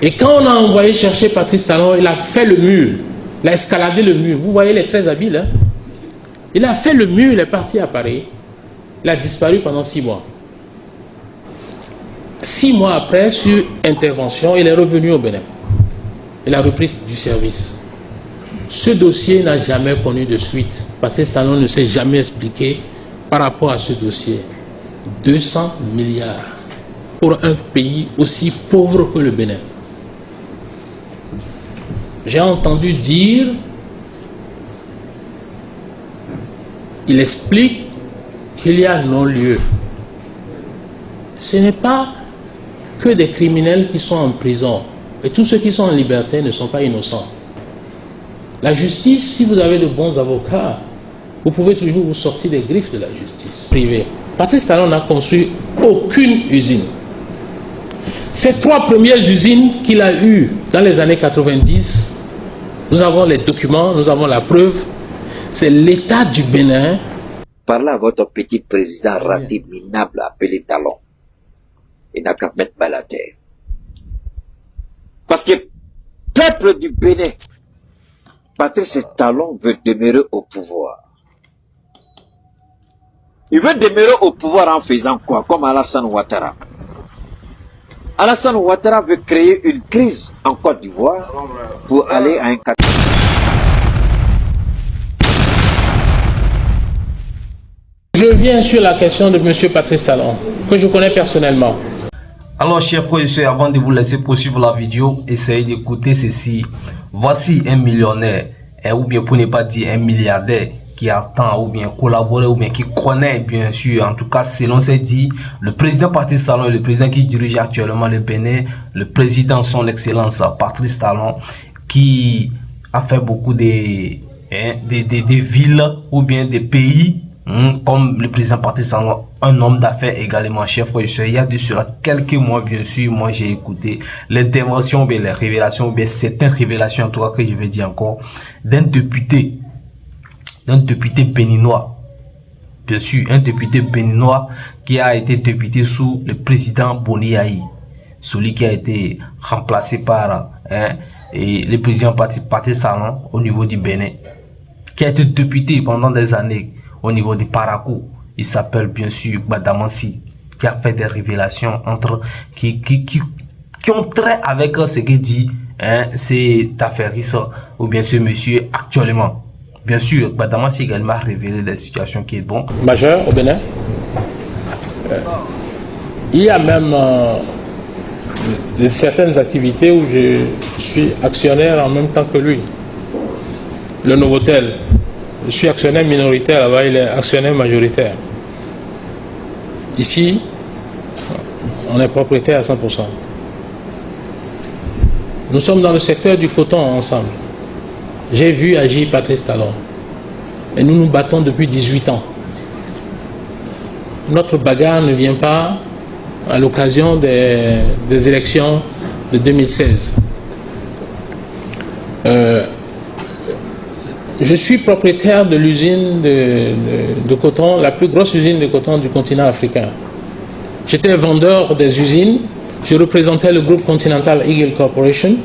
Et quand on a envoyé chercher Patrice Talon, il a fait le mur. Il a escaladé le mur. Vous voyez, il est très habile. Hein? Il a fait le mur, il est parti à Paris. Il a disparu pendant 6 mois. 6 mois après, sur intervention, il est revenu au Bénin. Il a repris du service. Ce dossier n'a jamais connu de suite. Patrice Talon ne s'est jamais expliqué par rapport à ce dossier. 200 milliards pour un pays aussi pauvre que le Bénin. J'ai entendu dire, il explique qu'il y a non-lieu. Ce n'est pas que des criminels qui sont en prison. Et tous ceux qui sont en liberté ne sont pas innocents. La justice, si vous avez de bons avocats, vous pouvez toujours vous sortir des griffes de la justice privée. Patrice Talon n'a construit aucune usine. Ces 3 premières usines qu'il a eues dans les années 90, nous avons les documents, nous avons la preuve. C'est l'État du Bénin. Parlez à votre petit président raté minable appelé Talon. Il n'a qu'à mettre mal à terre. Parce que peuple du Bénin, Patrice Talon veut demeurer au pouvoir. Il veut demeurer au pouvoir en faisant quoi? Comme Alassane Ouattara. Alassane Ouattara veut créer une crise en Côte d'Ivoire pour aller à un cas. Je viens sur la question de M. Patrice Talon, que je connais personnellement. Alors, chers frères et sœurs, avant de vous laisser poursuivre la vidéo, essayez d'écouter ceci. Voici un millionnaire, ou bien pour ne pas dire un milliardaire, qui attend ou bien collaborer ou bien qui connaît bien sûr, en tout cas selon ses dits, le président Patrice Talon, le président qui dirige actuellement le Bénin, le président son excellence Patrice Talon, qui a fait beaucoup des villes ou bien des pays, comme le président Patrice Talon, un homme d'affaires également, chef. Il y a de cela quelques mois, bien sûr, moi j'ai écouté l'intervention ou bien les révélations ou bien certaines révélations en tout cas que je vais dire encore d'un député béninois, bien sûr, un député béninois qui a été député sous le président Boni Yayi, celui qui a été remplacé par et le président Patrice Talon au niveau du Bénin, qui a été député pendant des années au niveau du Parakou. Il s'appelle bien sûr Gbadamansi, qui a fait des révélations entre qui ont trait avec ce que dit cet affairiste ou bien ce monsieur actuellement. Bien sûr, Gbadamansi également a révélé des situations qui est bon. Majeur au Bénin. Il y a même certaines activités où je suis actionnaire en même temps que lui. Le Novotel, je suis actionnaire minoritaire, là-bas il est actionnaire majoritaire. Ici, on est propriétaire à 100%. Nous sommes dans le secteur du coton ensemble. J'ai vu agir Patrice Talon. Et nous nous battons depuis 18 ans. Notre bagarre ne vient pas à l'occasion des élections de 2016. Je suis propriétaire de l'usine de coton, la plus grosse usine de coton du continent africain. J'étais vendeur des usines. Je représentais le groupe Continental Eagle Corporation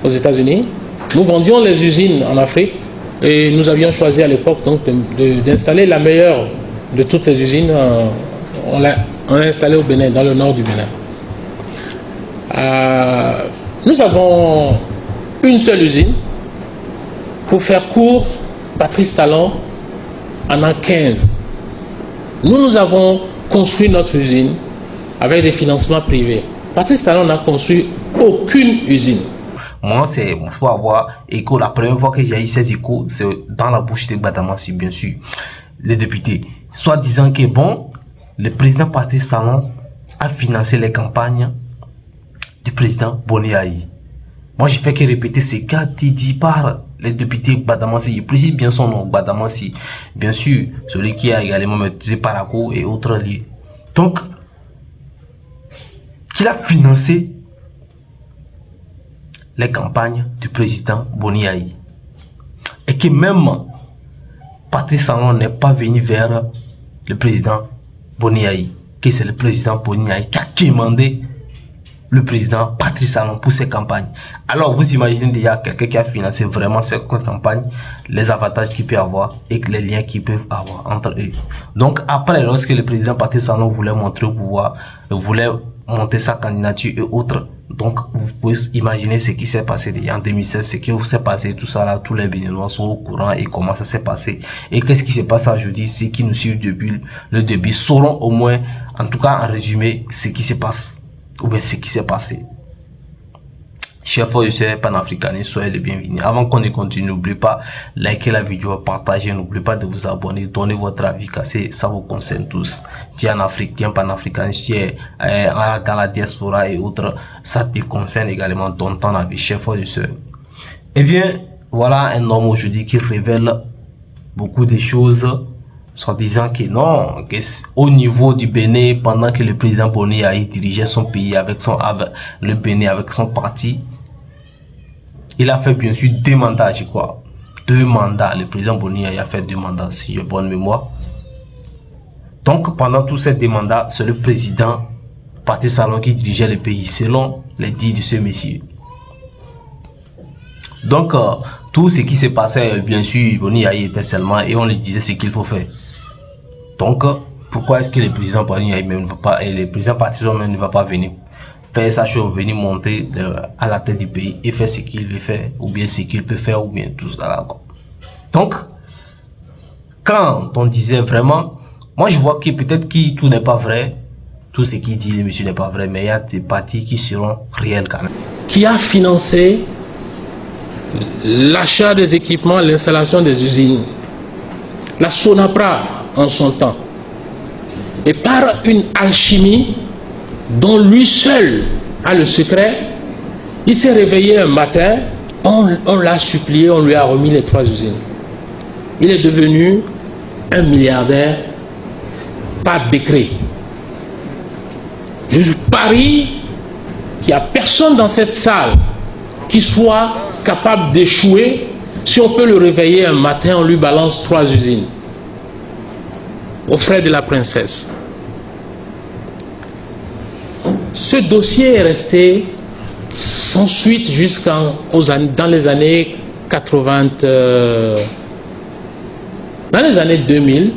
aux États-Unis. Nous vendions les usines en Afrique et nous avions choisi à l'époque donc d'installer la meilleure de toutes les usines. On l'a installée au Bénin, dans le nord du Bénin. Nous avons une seule usine. Pour faire court, Patrice Talon en a 15. Nous avons construit notre usine avec des financements privés. Patrice Talon n'a construit aucune usine. Moi, c'est pour avoir écho. La première fois que j'ai eu ces échos, c'est dans la bouche de Gbadamansi, bien sûr, les députés. Soit disant que bon, le président Patrice Talon a financé les campagnes du président Boni Yayi. Moi, j'ai fait que répéter ce qu'a dit par les députés Gbadamansi. Je précise bien son nom, Gbadamansi. Bien sûr, celui qui a également maîtrisé Parakou et autres lieux. Donc, qu'il a financé les campagnes du président Boni Yayi. Et que même Patrice Talon n'est pas venu vers le président Boni Yayi. Que c'est le président Boni Yayi qui a demandé le président Patrice Talon pour ses campagnes. Alors vous imaginez déjà quelqu'un qui a financé vraiment cette campagne, les avantages qu'il peut avoir et les liens qu'ils peuvent avoir entre eux. Donc après, lorsque le président Patrice Talon voulait montrer au pouvoir, voulait monter sa candidature et autres, donc vous pouvez imaginer ce qui s'est passé en 2016, ce qui s'est passé, tout ça là, tous les Béninois sont au courant et comment ça s'est passé. Et qu'est-ce qui se passe aujourd'hui, ceux qui nous suivent depuis le début sauront au moins, en tout cas en résumé, ce qui se passe, ou bien ce qui s'est passé. Chers frères et sœurs panafricanistes, soyez les bienvenus. Avant qu'on ne continue, n'oubliez pas, likez la vidéo, partagez, n'oubliez pas de vous abonner, donnez votre avis, cassé, ça vous concerne tous. Tu es en Afrique, tu es un panafricaniste, tu es dans la diaspora et autres, ça te concerne également, donne ton avis, chers frères et sœurs. Eh bien, voilà un homme aujourd'hui qui révèle beaucoup de choses, en disant que non, que au niveau du Bénin, pendant que le président Boni Yayi dirigeait son pays avec le Bénin, avec son parti, il a fait bien sûr 2 mandats, je crois. 2 mandats. Le président Boni Yayi a fait 2 mandats, si j'ai bonne mémoire. Donc, pendant tous ces 2 mandats, c'est le président Patrice Talon qui dirigeait le pays, selon les dits de ce monsieur. Donc, tout ce qui s'est passé, bien sûr, Boni Yayi était seulement, et on lui disait ce qu'il faut faire. Donc, pourquoi est-ce que le président Boni Yayi même ne va pas, et le président Patrice Talon même ne va pas venir faire sa chose, venir monter à la tête du pays et faire ce qu'il veut faire, ou bien ce qu'il peut faire, ou bien tout ça là. Donc, quand on disait vraiment, moi je vois que peut-être que tout n'est pas vrai, tout ce qu'il dit le monsieur n'est pas vrai, mais il y a des parties qui seront réelles quand même. Qui a financé l'achat des équipements, l'installation des usines, la Sonapra en son temps, et par une alchimie dont lui seul a le secret, il s'est réveillé un matin, on l'a supplié, on lui a remis les 3 usines. Il est devenu un milliardaire par décret. Je parie qu'il n'y a personne dans cette salle qui soit capable d'échouer si on peut le réveiller un matin, on lui balance 3 usines aux frais de la princesse. Ce dossier est resté sans suite dans les années 80, dans les années 2000.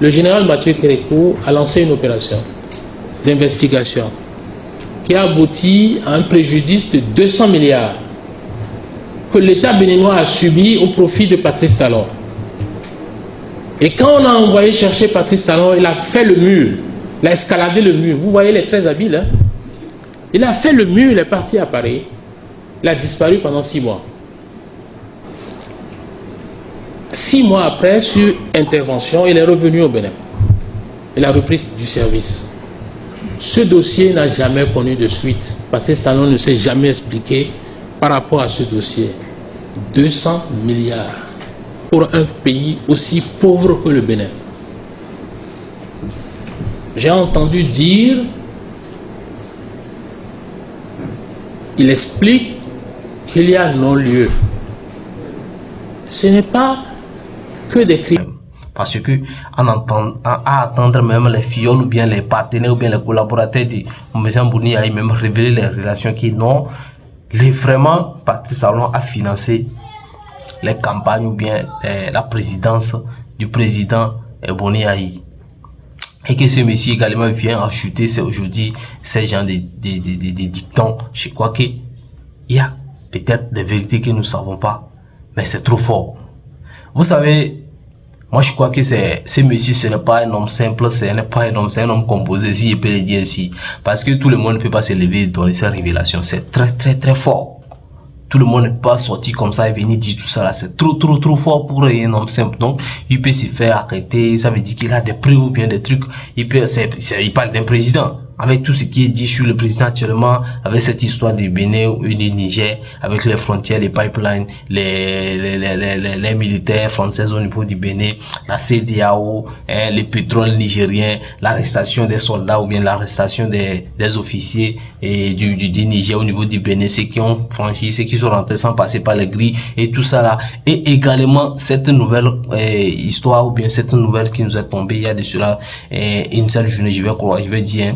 Le général Mathieu Kérékou a lancé une opération d'investigation qui a abouti à un préjudice de 200 milliards que l'État béninois a subi au profit de Patrice Talon. Et quand on a envoyé chercher Patrice Talon, il a fait le mur. Il a escaladé le mur. Vous voyez, il est très habile. Hein? Il a fait le mur, il est parti à Paris. Il a disparu pendant 6 mois. 6 mois après, sur intervention, il est revenu au Bénin. Il a repris du service. Ce dossier n'a jamais connu de suite. Patrice Talon ne s'est jamais expliqué par rapport à ce dossier. 200 milliards pour un pays aussi pauvre que le Bénin. J'ai entendu dire, il explique qu'il y a non-lieu. Ce n'est pas que des crimes. Parce que à attendre même les fioles ou bien les partenaires ou bien les collaborateurs de M. Boni Yayi même révéler les relations qui n'ont vraiment Patrice Talon a financé les campagnes ou bien la présidence du président Boni Yayi. Et que ce monsieur également vient acheter aujourd'hui ces gens de dictons. Je crois qu'il y a peut-être des vérités que nous ne savons pas, mais c'est trop fort. Vous savez, moi je crois que ce monsieur, ce n'est pas un homme simple, ce n'est pas un homme, c'est un homme composé, si je peux le dire ainsi. Parce que tout le monde ne peut pas se lever et donner ces révélations. C'est très très très fort. Tout le monde ne peut pas sortir comme ça et venir dire tout ça là. C'est trop fort pour un homme simple. Donc, il peut se faire arrêter. Ça veut dire qu'il a des preuves ou bien des trucs. Il parle d'un président. Avec tout ce qui est dit sur le président actuellement, avec cette histoire du Bénin et du Niger, avec les frontières, les pipelines, les militaires français au niveau du Bénin, la CEDEAO, le pétrole nigérien, l'arrestation des soldats ou bien l'arrestation des officiers du Niger au niveau du Bénin, ceux qui ont franchi, ceux qui sont rentrés sans passer par les grilles et tout ça là. Et également cette nouvelle histoire ou bien cette nouvelle qui nous est tombée il y a de cela une seule journée, je vais dire,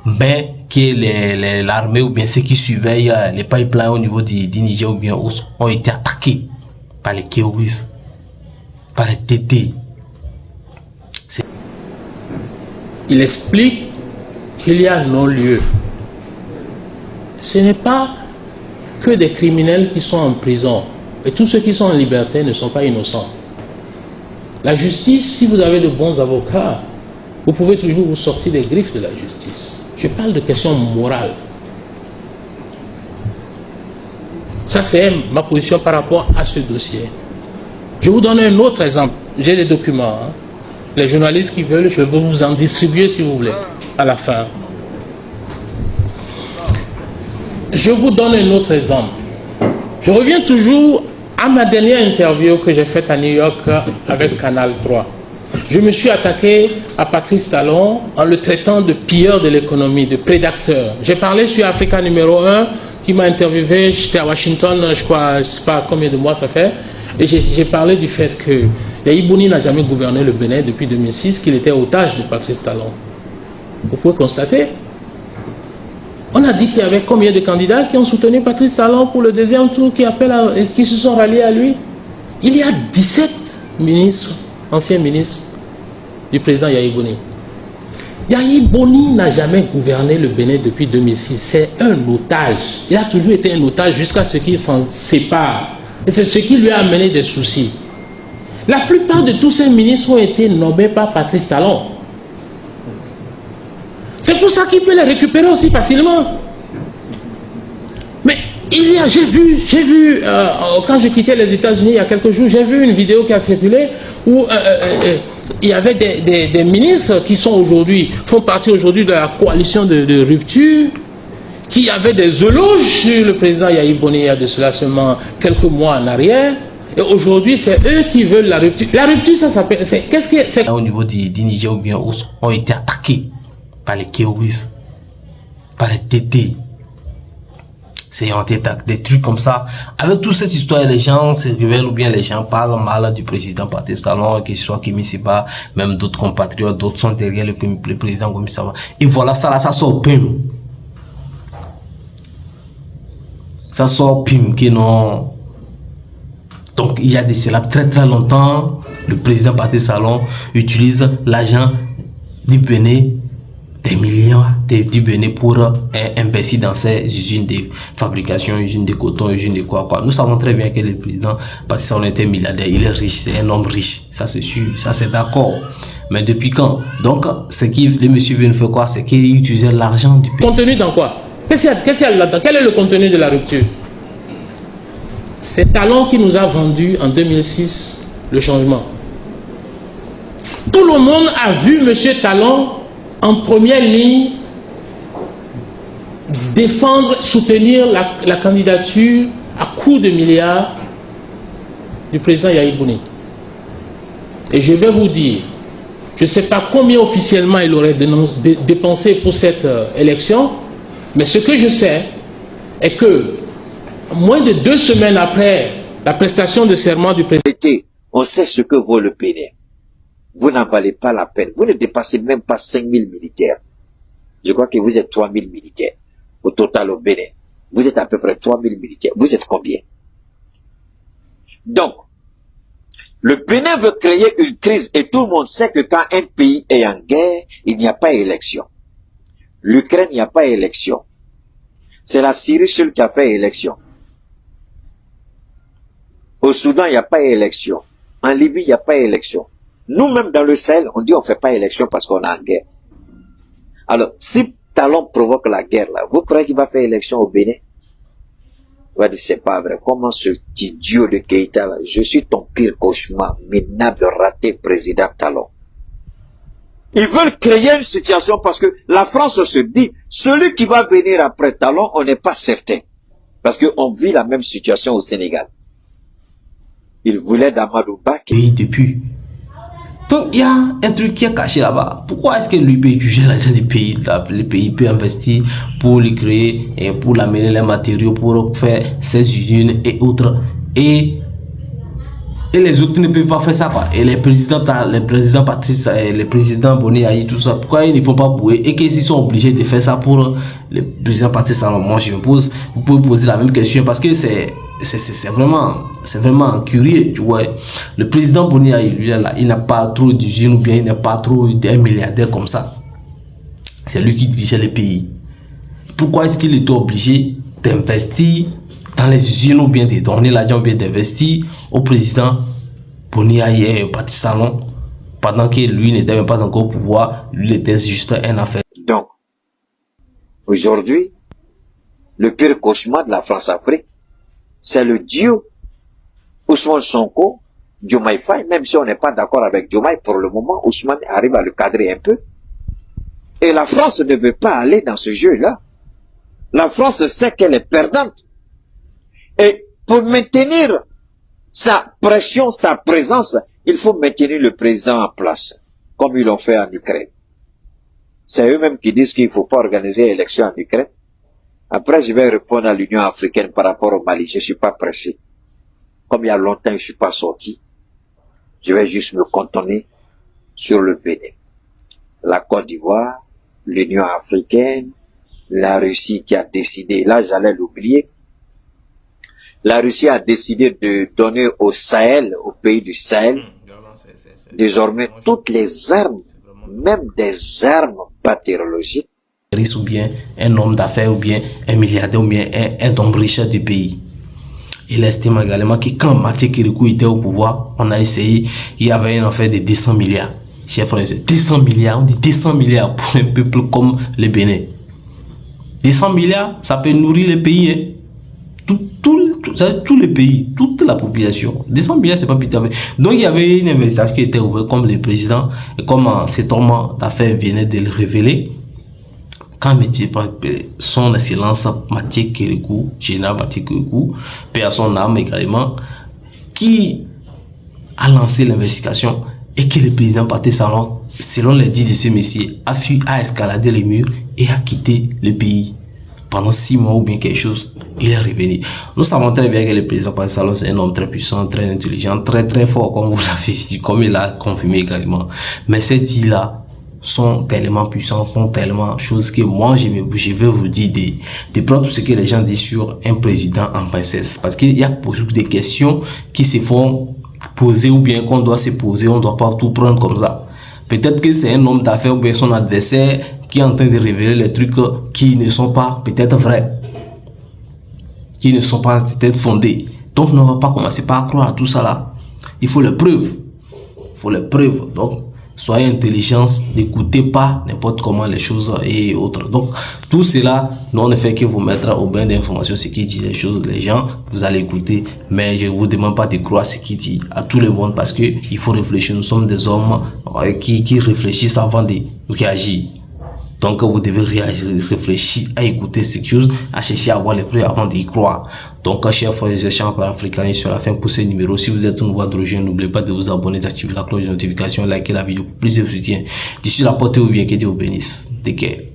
mais que l'armée ou bien ceux qui surveillent les pipelines au niveau du Niger ou bien ont été attaqués par les terroristes, par les TT. Il explique qu'il y a non-lieu. Ce n'est pas que des criminels qui sont en prison. Et tous ceux qui sont en liberté ne sont pas innocents. La justice, si vous avez de bons avocats, vous pouvez toujours vous sortir des griffes de la justice. Je parle de questions morales. Ça, c'est ma position par rapport à ce dossier. Je vous donne un autre exemple. J'ai des documents. Les journalistes qui veulent, je peux vous en distribuer si vous voulez, à la fin. Je vous donne un autre exemple. Je reviens toujours à ma dernière interview que j'ai faite à New York avec Canal 3. Je me suis attaqué à Patrice Talon en le traitant de pilleur de l'économie, de prédateur. J'ai parlé sur Africa numéro 1 qui m'a interviewé, j'étais à Washington, je crois, je ne sais pas combien de mois ça fait, et j'ai parlé du fait que Yahi Boni n'a jamais gouverné le Bénin depuis 2006, qu'il était otage de Patrice Talon. Vous pouvez constater. On a dit qu'il y avait combien de candidats qui ont soutenu Patrice Talon pour le deuxième tour, qui se sont ralliés à lui. Il y a 17 ministres, anciens ministres du président Yahi Boni. Yahi Boni n'a jamais gouverné le Bénin depuis 2006. C'est un otage. Il a toujours été un otage jusqu'à ce qu'il s'en sépare. Et c'est ce qui lui a amené des soucis. La plupart de tous ces ministres ont été nommés par Patrice Talon. C'est pour ça qu'il peut les récupérer aussi facilement. Mais j'ai vu, quand j'ai quitté les États-Unis il y a quelques jours, j'ai vu une vidéo qui a circulé où il y avait des ministres qui font partie aujourd'hui de la coalition de rupture, qui avaient des éloges sur le président Yahi Boni il y a de cela seulement quelques mois en arrière. Et aujourd'hui, c'est eux qui veulent la rupture. La rupture, ça s'appelle... Qu'est-ce que c'est? Au niveau du Niger ou bien ont été attaqués par les terroristes, par les TT. C'est des trucs comme ça. Avec toute cette histoire, les gens se révèlent ou bien les gens parlent mal du président Patrice Talon, qu'il soit Kémi Séba, même d'autres compatriotes, d'autres sont derrière le président Kémi Séba. Et voilà, ça sort pim. Ça sort pim, qui non. Donc il y a de cela très longtemps, le président Patrice Talon utilise l'argent du Bénin, des millions du Bénin pour investir dans ces usines de fabrication, usines de coton, usines de quoi. Nous savons très bien que le président Patrice Talon était milliardaire, il est riche, c'est un homme riche, ça c'est sûr, ça c'est d'accord. Mais depuis quand? Donc ce que le monsieur veut nous faire quoi? C'est qu'il utilisait l'argent du pays. Contenu dans quoi? Qu'est-ce qu'il y a là-dedans? Quel est le contenu de la rupture? C'est Talon qui nous a vendu en 2006 le changement. Tout le monde a vu M. Talon en première ligne défendre, soutenir la candidature à coups de milliards du président Yahi Boni. Et je vais vous dire, je ne sais pas combien officiellement il aurait dépensé pour cette élection, mais ce que je sais est que moins de 2 semaines après la prestation de serment du président, on sait ce que vaut le Bénin. Vous n'en valez pas la peine. Vous ne dépassez même pas 5000 militaires. Je crois que vous êtes 3000 militaires. Au total au Bénin. Vous êtes à peu près 3000 militaires. Vous êtes combien? Donc, le Bénin veut créer une crise et tout le monde sait que quand un pays est en guerre, il n'y a pas élection. L'Ukraine, il n'y a pas élection. C'est la Syrie seule qui a fait élection. Au Soudan, il n'y a pas élection. En Libye, il n'y a pas élection. Nous-mêmes dans le Sahel, on dit on ne fait pas élection parce qu'on est en guerre. Alors, si Talon provoque la guerre là, vous croyez qu'il va faire élection au Bénin? Il va dire c'est pas vrai. Comment ce idiot de Keïta là, je suis ton pire cauchemar, minable, raté président Talon. Ils veulent créer une situation parce que la France se dit, celui qui va venir après Talon, on n'est pas certain. Parce qu'on vit la même situation au Sénégal. Ils voulaient d'Amadou Ba. Oui, depuis. Donc il y a un truc qui est caché là-bas. Pourquoi est-ce que lui peut juger l'argent du pays? Le pays peut investir pour le créer et pour l'amener les matériaux pour faire ses usines et autres. Et Et les autres ne peuvent pas faire ça, quoi. Et les présidents Patrice, les présidents Boni Aïe, tout ça, pourquoi ils ne font pas bouer? Et qu'ils sont obligés de faire ça pour le président Patrice Talon? Moi, je me pose, vous pouvez poser la même question parce que c'est vraiment curieux, tu vois. Le président Boni Aïe, lui, là, il n'a pas trop d'usine ou bien il n'a pas trop d'un milliardaire comme ça. C'est lui qui dirigeait le pays. Pourquoi est-ce qu'il était obligé d'investir dans les usines ou bien de donner l'argent ou bien d'investir au président Boni Aïe et Patrice Talon pendant que lui n'était même pas encore au pouvoir, lui était juste un affaire. Donc, aujourd'hui, le pire cauchemar de la France-Afrique, c'est le duo Ousmane Sonko, Diomaye Faye, même si on n'est pas d'accord avec Diomaye pour le moment, Ousmane arrive à le cadrer un peu. Et la France ne veut pas aller dans ce jeu-là. La France sait qu'elle est perdante. Et pour maintenir sa pression, sa présence, il faut maintenir le président en place, comme ils l'ont fait en Ukraine. C'est eux-mêmes qui disent qu'il ne faut pas organiser l'élection en Ukraine. Après, je vais répondre à l'Union africaine par rapport au Mali. Je ne suis pas pressé. Comme il y a longtemps, je ne suis pas sorti. Je vais juste me cantonner sur le Bénin. La Côte d'Ivoire, l'Union africaine, la Russie qui a décidé, là j'allais l'oublier, la Russie a décidé de donner au Sahel, au pays du Sahel, désormais toutes les armes, même des armes bactériologiques. Ou bien un homme d'affaires ou bien un milliardaire ou bien un homme riche du pays. Il estime également que quand Mathieu Kérékou était au pouvoir, on a essayé, il y avait une affaire de 200 milliards. Chers frères, 200 milliards, on dit 200 milliards pour un peuple comme le Bénin. 200 milliards, ça peut nourrir le pays. Hein. Tout le pays, toute la population. 200 milliards, c'est pas pitiable. Donc il y avait une investigation qui était ouverte comme le président, et comme cet homme d'affaires venait de le révéler. Quand son excellence Mathieu Kérékou, général Mathieu Kérékou, paix à son âme également, qui a lancé l'investigation et que le président Patrice Talon, selon les dits de ce monsieur, a fui à escalader les murs et a quitté le pays pendant 6 mois ou bien quelque chose. Il est revenu. Nous savons très bien que le président Patrice Talon c'est un homme très puissant, très intelligent, très fort, comme vous l'avez dit, comme il a confirmé également. Mais ces dits-là sont tellement puissants, sont tellement choses que moi je vais vous dire de prendre tout ce que les gens disent sur un président en princesse, parce qu'il y a beaucoup de questions qui se font poser ou bien qu'on doit se poser, on ne doit pas tout prendre comme ça. Peut-être que c'est un homme d'affaires ou bien son adversaire qui est en train de révéler les trucs qui ne sont pas peut-être vrais, qui ne sont pas peut-être fondés. Donc on ne va pas commencer par croire à tout ça là. Il faut les preuves. Il faut les preuves. Donc soyez intelligents, n'écoutez pas n'importe comment les choses et autres. Donc tout cela, nous on ne fait que vous mettre au bain d'informations, ce qui dit les choses, les gens, vous allez écouter, mais je ne vous demande pas de croire ce qui dit à tout le monde, parce que il faut réfléchir. Nous sommes des hommes qui réfléchissent avant de réagir. Donc vous devez réfléchir à écouter ces choses, à chercher à avoir les preuves avant d'y croire. Donc chers frères et sœurs africains, sur la fin pour ce numéro. Si vous êtes un nouveau adrogène, n'oubliez pas de vous abonner, d'activer la cloche de notification, liker la vidéo pour plus de soutien. D'ici la portée ou bien que Dieu vous bénisse. Take care.